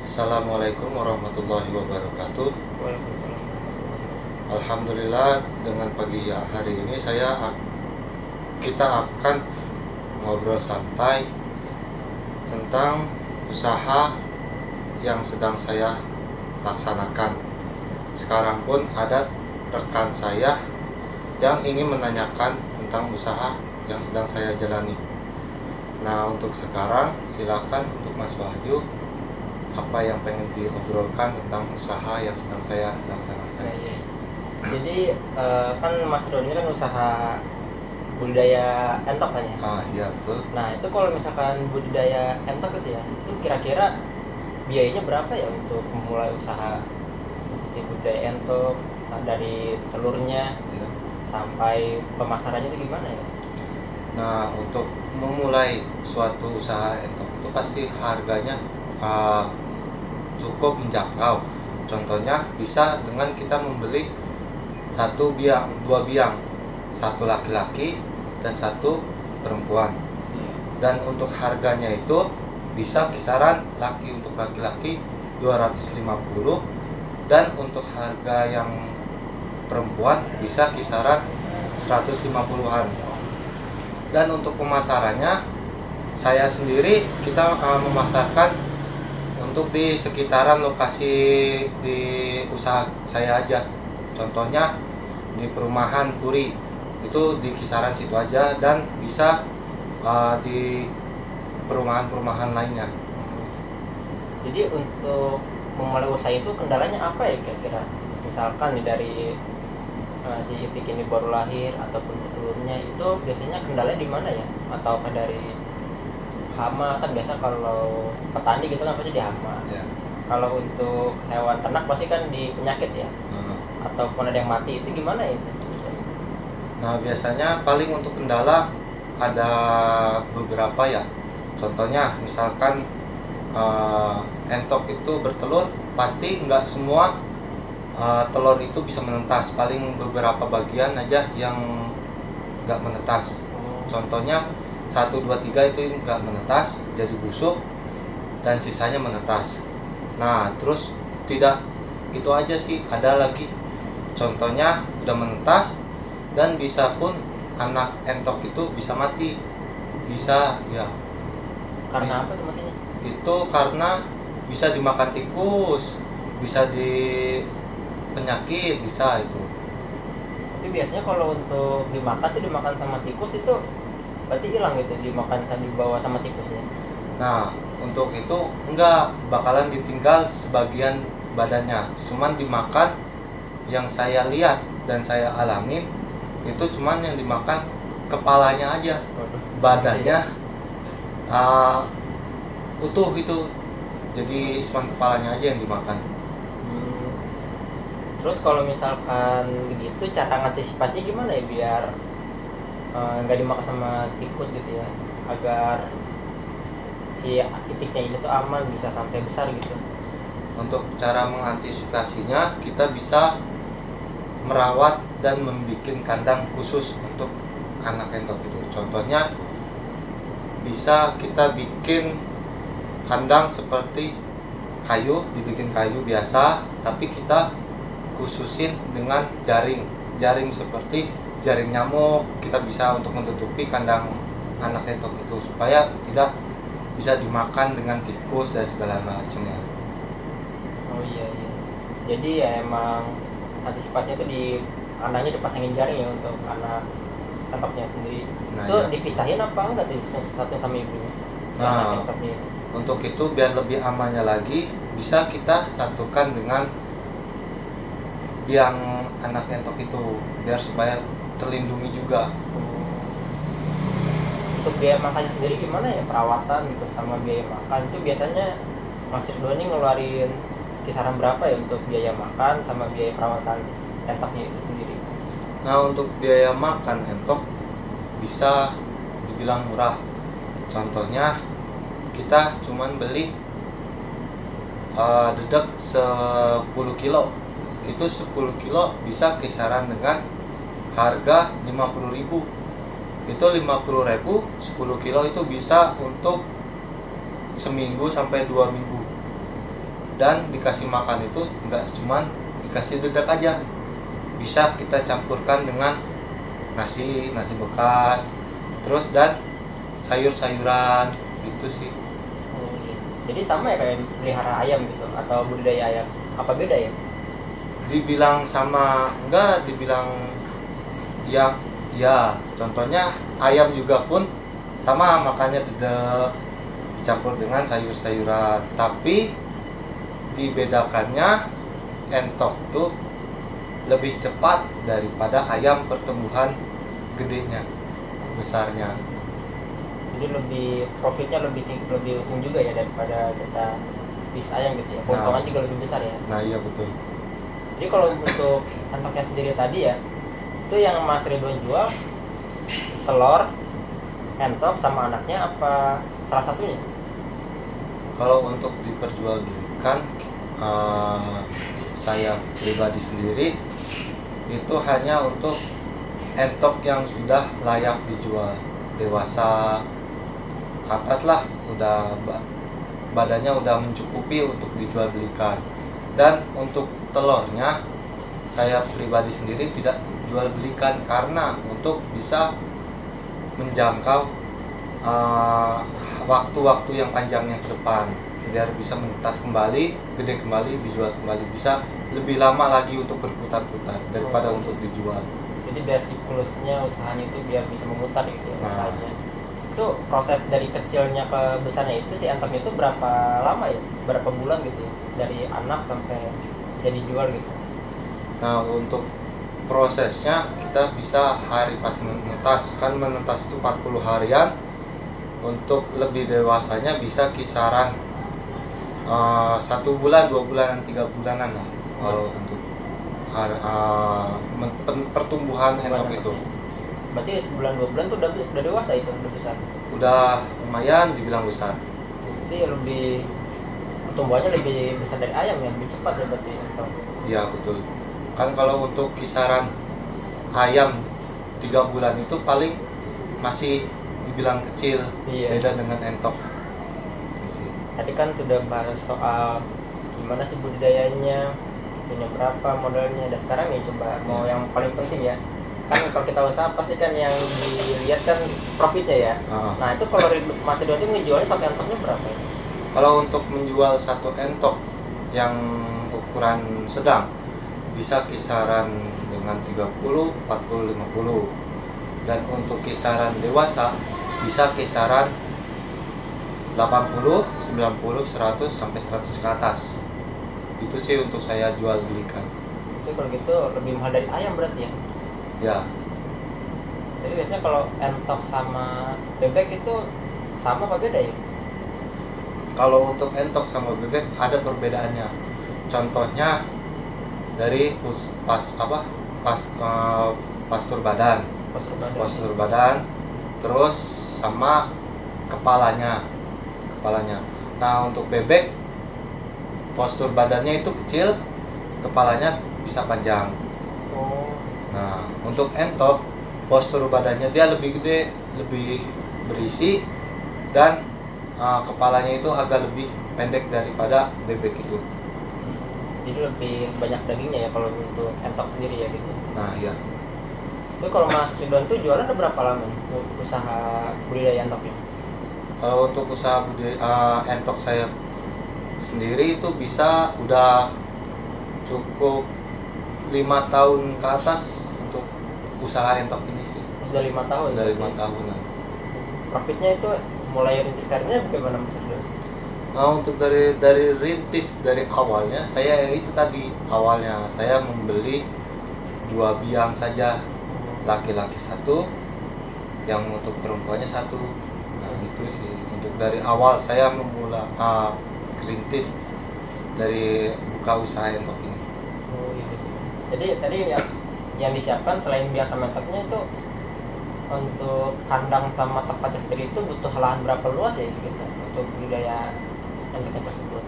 Assalamualaikum warahmatullahi wabarakatuh. Waalaikumsalam. Alhamdulillah, dengan pagi hari ini kita akan ngobrol santai tentang usaha yang sedang saya laksanakan. Sekarang pun ada rekan saya yang ingin menanyakan tentang usaha yang sedang saya jalani. Nah, untuk sekarang silakan untuk Mas Wahyu, apa yang pengen diobrolkan tentang usaha yang sedang saya laksanakan. Nah, iya. Jadi kan Mas Doni kan usaha budidaya entok kan ya? Iya betul. Nah itu kalau misalkan budidaya entok itu ya, itu kira-kira biayanya berapa ya untuk memulai usaha seperti budidaya entok, dari telurnya Ya. sampai pemasarannya itu gimana ya? Nah, untuk memulai suatu usaha entok itu pasti harganya cukup menjangkau. Contohnya bisa dengan kita membeli dua biang, satu laki-laki dan satu perempuan. Dan untuk harganya itu bisa kisaran untuk laki-laki 250, dan untuk harga yang perempuan bisa kisaran 150-an. Dan untuk pemasarannya, saya sendiri kita memasarkan untuk di sekitaran lokasi di usaha saya aja. Contohnya di perumahan Puri, itu di kisaran situ aja, dan bisa di perumahan-perumahan lainnya. Jadi untuk memulai usaha itu kendalanya apa ya kira-kira? Misalkan nih dari si itik ini baru lahir ataupun telurnya, itu biasanya kendalanya di mana ya? Ataukah dari hama? Kan biasa kalau petani gitu kan pasti di hama. Ya. Kalau untuk hewan ternak pasti kan di penyakit ya, ataupun ada yang mati, itu gimana ya itu? Nah, biasanya paling untuk kendala ada beberapa ya. Contohnya misalkan entok itu bertelur, pasti nggak semua telur itu bisa menetas. Paling beberapa bagian aja yang nggak menetas. Contohnya 1, 2, 3 itu nggak menetas, jadi busuk, dan sisanya menetas. Nah, terus tidak itu aja sih, ada lagi. Contohnya udah menetas dan bisa pun anak entok itu bisa mati. Bisa ya. Karena apa itu matinya? Itu karena bisa dimakan tikus, bisa di penyakit, bisa itu. Tapi biasanya kalau untuk dimakan tuh dimakan sama tikus itu berarti hilang gitu, dimakan dibawa sama tikusnya. Nah, untuk itu enggak bakalan ditinggal sebagian badannya, cuman dimakan. Yang saya lihat dan saya alamin itu cuman yang dimakan kepalanya aja, badannya utuh itu, jadi cuma kepalanya aja yang dimakan. Terus kalau misalkan begitu, cara ngantisipasi gimana ya biar nggak dimakan sama tikus gitu ya, agar si itiknya ini tuh aman, bisa sampai besar gitu? Untuk cara mengantisipasinya, kita bisa merawat dan membuat kandang khusus untuk anak entok itu. Contohnya bisa kita bikin kandang seperti dibikin kayu biasa, tapi kita khususin dengan jaring seperti jaring nyamuk. Kita bisa untuk menutupi kandang anak entok itu supaya tidak bisa dimakan dengan tikus dan segala macamnya. Oh iya. Jadi ya emang antisipasinya itu di kandangnya dipasangin jaring ya untuk anak entoknya sendiri. Nah, Itu ya. Dipisahin apa enggak tuh satu sama ibunya? Nah, Anak entoknya. untuk itu biar lebih amannya lagi, bisa kita satukan dengan yang anak entok itu, biar supaya terlindungi juga. Untuk biaya makannya sendiri gimana ya, perawatan gitu sama biaya makan itu biasanya Mas Ridwan ngeluarin kisaran berapa ya untuk biaya makan sama biaya perawatan entoknya itu sendiri? Nah, untuk biaya makan entok bisa dibilang murah. Contohnya kita cuman beli dedek 10 kilo. Itu 10 kilo bisa kisaran dengan harga 50.000. Itu 50.000, 10 kilo itu bisa untuk seminggu sampai 2 minggu. Dan dikasih makan itu nggak cuman dikasih dedak aja, bisa kita campurkan dengan nasi bekas, terus dan sayur-sayuran gitu sih. Oh, iya. Jadi sama ya kayak pelihara ayam gitu atau budidaya ayam, apa beda ya? Dibilang sama enggak, dibilang ya contohnya ayam juga pun sama, makanya dedek dicampur dengan sayur-sayuran, tapi dibedakannya entok tuh lebih cepat daripada ayam pertumbuhan gedenya, besarnya. Jadi lebih profitnya lebih lebih untung juga ya daripada kita bis ayam gitu ya. Keuntungan juga lebih besar ya. Nah iya betul. Jadi kalau untuk entoknya sendiri tadi ya, itu yang Mas Ridwan jual telur, entok sama anaknya apa salah satunya? Kalau untuk diperjualbelikan, saya pribadi sendiri itu hanya untuk entok yang sudah layak dijual, dewasa ke atas lah, udah badannya udah mencukupi untuk dijual belikan. Dan untuk telurnya saya pribadi sendiri tidak jual belikan karena untuk bisa menjangkau waktu-waktu yang panjangnya ke depan, biar bisa menetas kembali, gede kembali, dijual kembali, bisa lebih lama lagi untuk berputar-putar daripada untuk dijual. Jadi biar siklusnya usahanya itu biar bisa memutar gitu ya, Nah. usahanya. Itu proses dari kecilnya ke besarnya itu si entoknya itu berapa lama ya? Berapa bulan gitu ya? Dari anak sampai bisa dijual gitu. Nah untuk prosesnya kita bisa hari pas menetas, kan menetas itu 40 harian. Untuk lebih dewasanya bisa kisaran 1 bulan, 2 bulan, 3 bulanan lah kalau untuk pertumbuhan entok itu. Berarti sebulan 2 bulan tuh udah dewasa, itu udah besar. Udah lumayan dibilang besar. Berarti lebih pertumbuhannya lebih besar dari ayam ya, lebih cepat ya berarti entok. Iya betul. Kan kalau untuk kisaran ayam 3 bulan itu paling masih dibilang kecil, Iya. beda dengan entok. Gitu sih. Tadi kan sudah bahas soal gimana sih budidayanya, punya berapa modalnya, dan sekarang ya coba mau yang paling penting ya. Kan kalau kita usaha pasti kan yang dilihat kan profitnya ya. Nah itu kalau Mas Ridwan itu menjualnya satu entoknya berapa ya? Kalau untuk menjual satu entok yang ukuran sedang bisa kisaran dengan 30, 40, 50. Dan untuk kisaran dewasa bisa kisaran 80, 90, 100 sampai 100 ke atas. Itu sih untuk saya jual belikan. Itu kalau gitu lebih mahal dari ayam berarti ya. Ya, Jadi biasanya kalau entok sama bebek itu sama apa beda ya? kalau untuk entok sama bebek ada perbedaannya. Contohnya dari pastur badan, postur badan, terus sama kepalanya. Nah untuk bebek postur badannya itu kecil, kepalanya bisa panjang. Oh, Nah untuk entok postur badannya dia lebih gede, lebih berisi, dan kepalanya itu agak lebih pendek daripada bebek itu. jadi lebih banyak dagingnya ya kalau untuk entok sendiri ya gitu. Nah iya. Itu kalau Mas Ridwan tuh jualan udah berapa lama usaha budidaya entok ini? Kalau untuk usaha entok saya sendiri itu bisa udah cukup 5 tahun ke atas untuk usaha entok ini sih. Sudah 5 tahun. Udah 5 tahunan. Profitnya itu mulai rintis karirnya bagaimana Mas Ridwan? Nah untuk dari rintis dari awalnya saya itu tadi, awalnya saya membeli 2 biang saja, laki-laki 1, yang untuk perempuannya 1. Nah itu sih untuk dari awal saya memulai rintis dari buka usaha entok ini. Oh iya. Jadi tadi yang disiapkan selain biasa mentoknya itu untuk kandang sama tempat sendiri itu butuh lahan berapa luas ya itu kita untuk budidaya entoknya tersebut?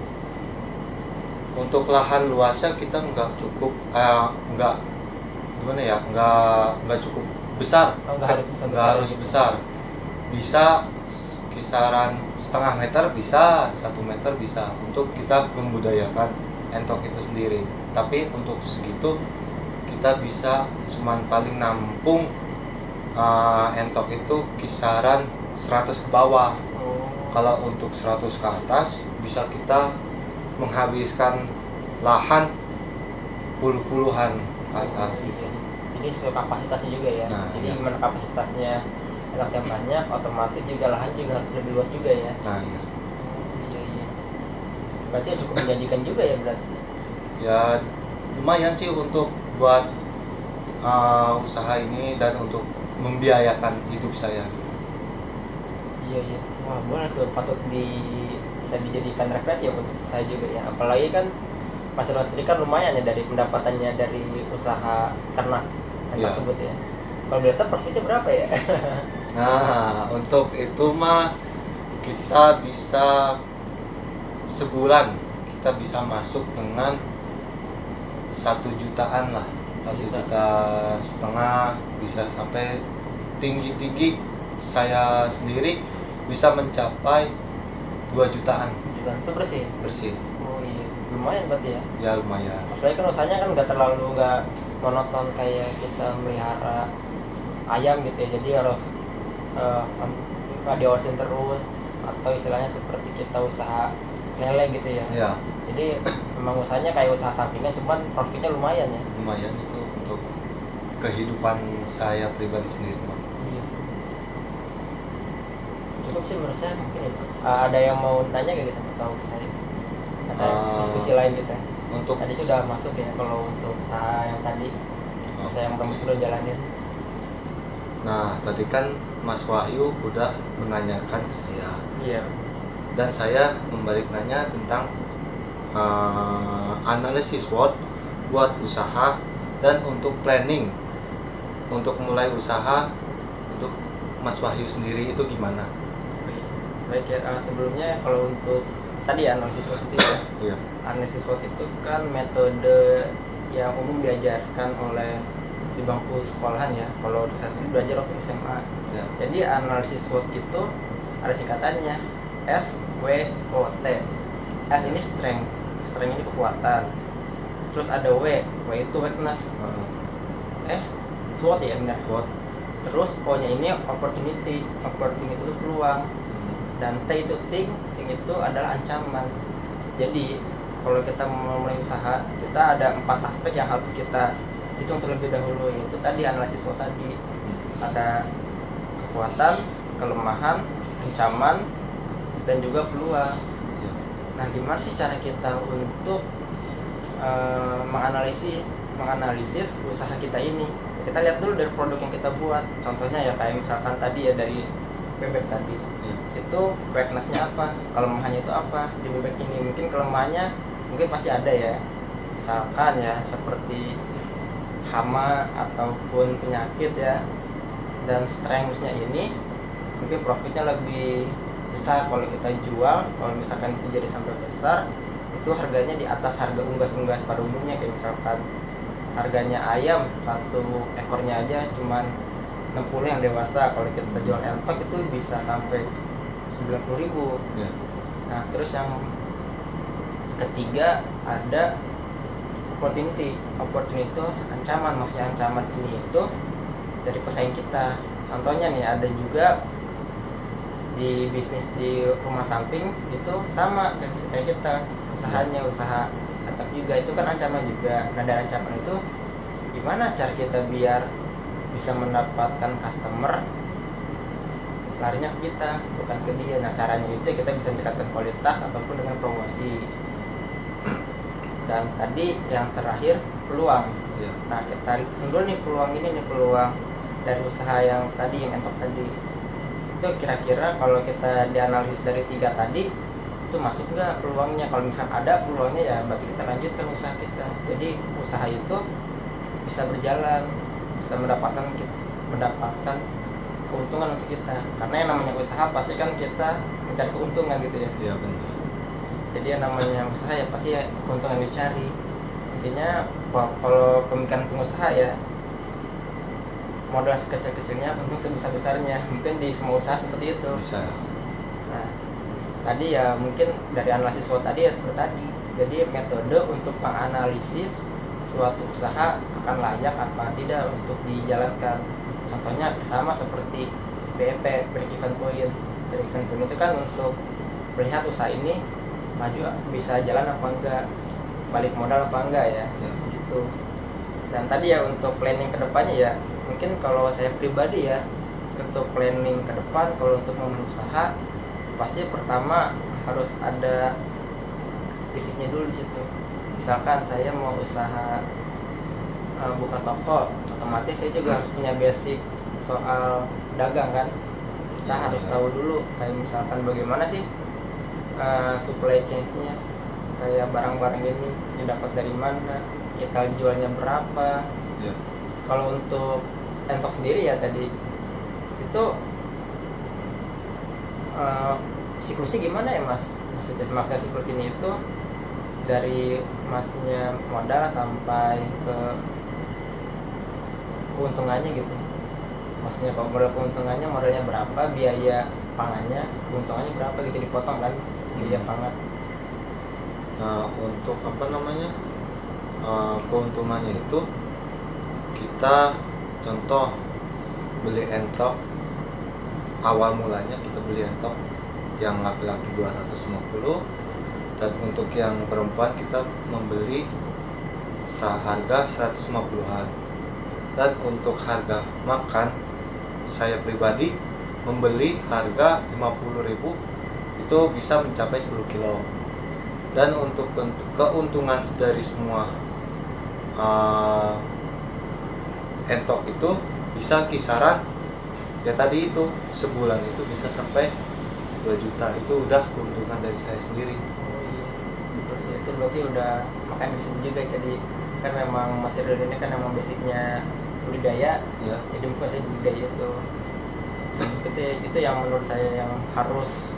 Untuk lahan luasnya kita nggak cukup, nggak gimana ya, nggak cukup besar. Oh, nggak harus besar Nggak harus gitu. besar. Bisa kisaran setengah meter bisa, 1 meter bisa, untuk kita membudayakan entok itu sendiri. Tapi untuk segitu kita bisa cuman paling nampung entok itu kisaran 100 ke bawah. Kalau untuk 100 ke atas bisa kita menghabiskan lahan puluhan ke atas gitu. Jadi sesuai kapasitasnya juga ya. Nah, jadi iya. gimana kapasitasnya entok yang banyak, otomatis juga lahan juga harus lebih luas juga ya. Nah, iya. Iya. Berarti cukup menjanjikan juga ya berarti. Ya lumayan sih untuk buat usaha ini dan untuk membiayakan hidup saya. Iya. Wah, boleh tuh, patut bisa dijadikan referensi ya untuk saya juga ya. Apalagi kan Mas Rostri kan lumayan ya dari pendapatannya dari usaha ternak Iya. tersebut ya. Kalau boleh tahu profitnya berapa ya? Nah, untuk itu mah kita bisa sebulan kita bisa masuk dengan 1 jutaan lah, 1,5 juta, bisa sampai tinggi saya sendiri bisa mencapai 2 jutaan Itu bersih. bersih. Oh iya, lumayan berarti ya. Ya lumayan. Apalagi kan usahanya kan nggak monoton kayak kita melihara ayam gitu ya. Jadi harus diawasin terus, atau istilahnya seperti kita usaha lele gitu ya. Ya Jadi memang usahanya kayak usaha sampingan, cuman profitnya lumayan ya. lumayan itu untuk kehidupan saya pribadi sendiri mah. Cukup sih menurut saya mungkin itu. Ada yang mau nanya gak gitu atau saya? Ada diskusi lain gitu. Untuk Tadi sudah masuk ya kalau untuk usaha yang tadi usaha yang belum sudah jalanin. Nah, tadi kan Mas Wahyu udah menanyakan ke saya, Iya. dan saya membalik nanya tentang analisis SWOT buat usaha dan untuk planning untuk mulai usaha. Untuk Mas Wahyu sendiri itu gimana? Baik ya, sebelumnya kalau untuk tadi analisis SWOT itu ya, Iya. analisis SWOT itu kan metode yang umum diajarkan oleh di bangku sekolahan ya. Kalau untuk saya sendiri belajar waktu SMA. Ya. Jadi analisis SWOT itu ada singkatannya SWOT. S ini strength ini kekuatan. Terus ada W itu weakness. SWOT ya benar. SWOT. Terus O-nya ini opportunity itu peluang. Dan T itu think itu adalah ancaman. Jadi kalau kita mau mulai usaha, kita ada 4 aspek yang harus kita hitung terlebih dahulu, yaitu tadi analisis SWOT tadi. Ada kekuatan, kelemahan, ancaman, dan juga peluang. Nah, gimana sih cara kita untuk menganalisis usaha kita ini? Kita lihat dulu dari produk yang kita buat. Contohnya ya kayak misalkan tadi ya dari bebek tadi. Itu weakness-nya apa? Kelemahannya itu apa? Di bebek ini mungkin kelemahannya mungkin pasti ada ya. Misalkan ya seperti hama ataupun penyakit ya. Dan strength-nya ini mungkin profitnya lebih besar kalau kita jual. Kalau misalkan itu jadi sampai besar, itu harganya di atas harga unggas-unggas pada umumnya. Kayak misalkan harganya ayam 1 ekornya aja cuman 60 yang dewasa, kalau kita jual entok itu bisa sampai 90.000. Ya. Nah, terus yang ketiga ada opportunity itu ancaman. Maksudnya ancaman ini itu dari pesaing kita. Contohnya nih, ada juga di bisnis di rumah samping itu sama kayak kita, usahanya usaha atap juga, itu kan ancaman juga. Nah, dari ancaman itu gimana cara kita biar bisa mendapatkan customer larinya ke kita, bukan ke dia. Nah, caranya itu kita bisa meningkatkan kualitas ataupun dengan promosi. Dan tadi yang terakhir peluang. Ya. Nah, kita tunggu nih peluang ini nih, peluang dari usaha yang tadi, yang entok tadi. Itu kira-kira kalau kita dianalisis dari 3 tadi, itu masuk nggak peluangnya? Kalau misalkan ada peluangnya ya berarti kita lanjutkan usaha kita. Jadi usaha itu bisa berjalan, bisa mendapatkan keuntungan untuk kita. Karena yang namanya usaha pasti kan kita mencari keuntungan gitu ya. Iya benar. Jadi yang namanya usaha ya pasti keuntungan dicari. Intinya kalau pemikiran pengusaha ya, modal sekecil-kecilnya untung sebesar-besarnya. Mungkin di semua usaha seperti itu. Bisa. tadi ya mungkin dari analisis SWOT tadi ya seperti tadi. Jadi metode untuk menganalisis suatu usaha akan layak apa tidak untuk dijalankan. Contohnya sama seperti BEP, break even point. Break even point itu kan untuk melihat usaha ini maju bisa jalan apa enggak, balik modal apa enggak ya, gitu. Dan tadi ya untuk planning kedepannya ya mungkin kalau saya pribadi ya untuk planning ke depan kalau untuk memulai usaha pasti pertama harus ada fisiknya dulu di situ. Misalkan saya mau usaha buka toko, otomatis saya juga harus punya basic soal dagang kan. Kita harus tahu dulu kayak misalkan bagaimana sih supply chain-nya, kayak barang-barang ini didapat dari mana, kita jualnya berapa. Kalau untuk entok sendiri ya tadi itu siklusnya gimana ya mas? Maksudnya siklus ini itu dari masnya modal sampai ke keuntungannya gitu. Maksudnya kalau modal keuntungannya modalnya berapa, biaya pangannya keuntungannya berapa gitu dipotong kan biaya pangan. Nah untuk keuntungannya itu kita contoh beli entok, awal mulanya kita beli entok yang laki-laki 250, dan untuk yang perempuan kita membeli harga 150-an. Dan untuk harga makan saya pribadi membeli harga 50.000 itu bisa mencapai 10 kilo. Dan untuk keuntungan dari semua entok itu bisa kisaran ya tadi itu sebulan itu bisa sampai 2 juta. Itu udah keuntungan dari saya sendiri. Oh iya, betul sih. Itu berarti udah makan di sini juga tadi kan memang Mas Ridwan ini kan memang basicnya budidaya ya. Jadi mungkin saya budidaya itu yang menurut saya yang harus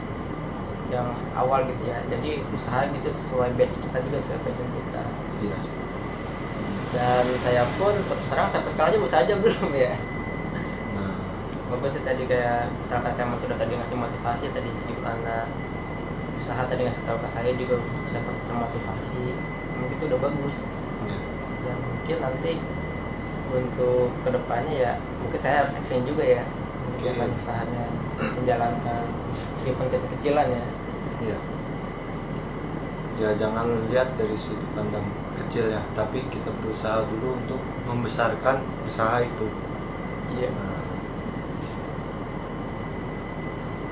yang awal gitu ya. Jadi usaha gitu sesuai basic kita juga, sesuai passion kita. Iya. Dan saya pun terus terang sampai sekarang juga usaha aja belum ya. Nah, bagus sih tadi kayak misalkan kayak Mas sudah tadi ngasih motivasi tadi gimana usaha tadi ngasih tahu ke saya juga saya termotivasi. Mungkin itu udah bagus. Ya mungkin nanti untuk kedepannya ya mungkin saya harus action juga ya menjalankan usahanya, menjalankan meskipun kecil-kecilan ya. Iya. Ya jangan lihat dari sudut pandang kecil ya, tapi kita berusaha dulu untuk membesarkan usaha itu. Iya. Nah,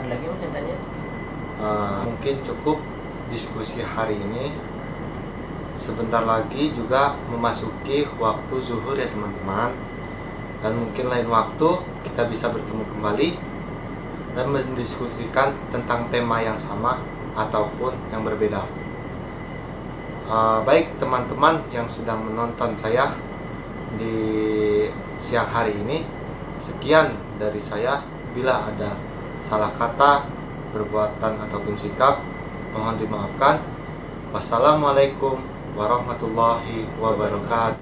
ada lagi mas yang tanya? Mungkin cukup diskusi hari ini. Sebentar lagi juga memasuki waktu zuhur ya teman-teman. Dan mungkin lain waktu kita bisa bertemu kembali dan mendiskusikan tentang tema yang sama ataupun yang berbeda. Baik teman-teman yang sedang menonton saya di siang hari ini, sekian dari saya. Bila ada salah kata, perbuatan ataupun sikap, mohon dimaafkan. Wassalamualaikum warahmatullahi wabarakatuh.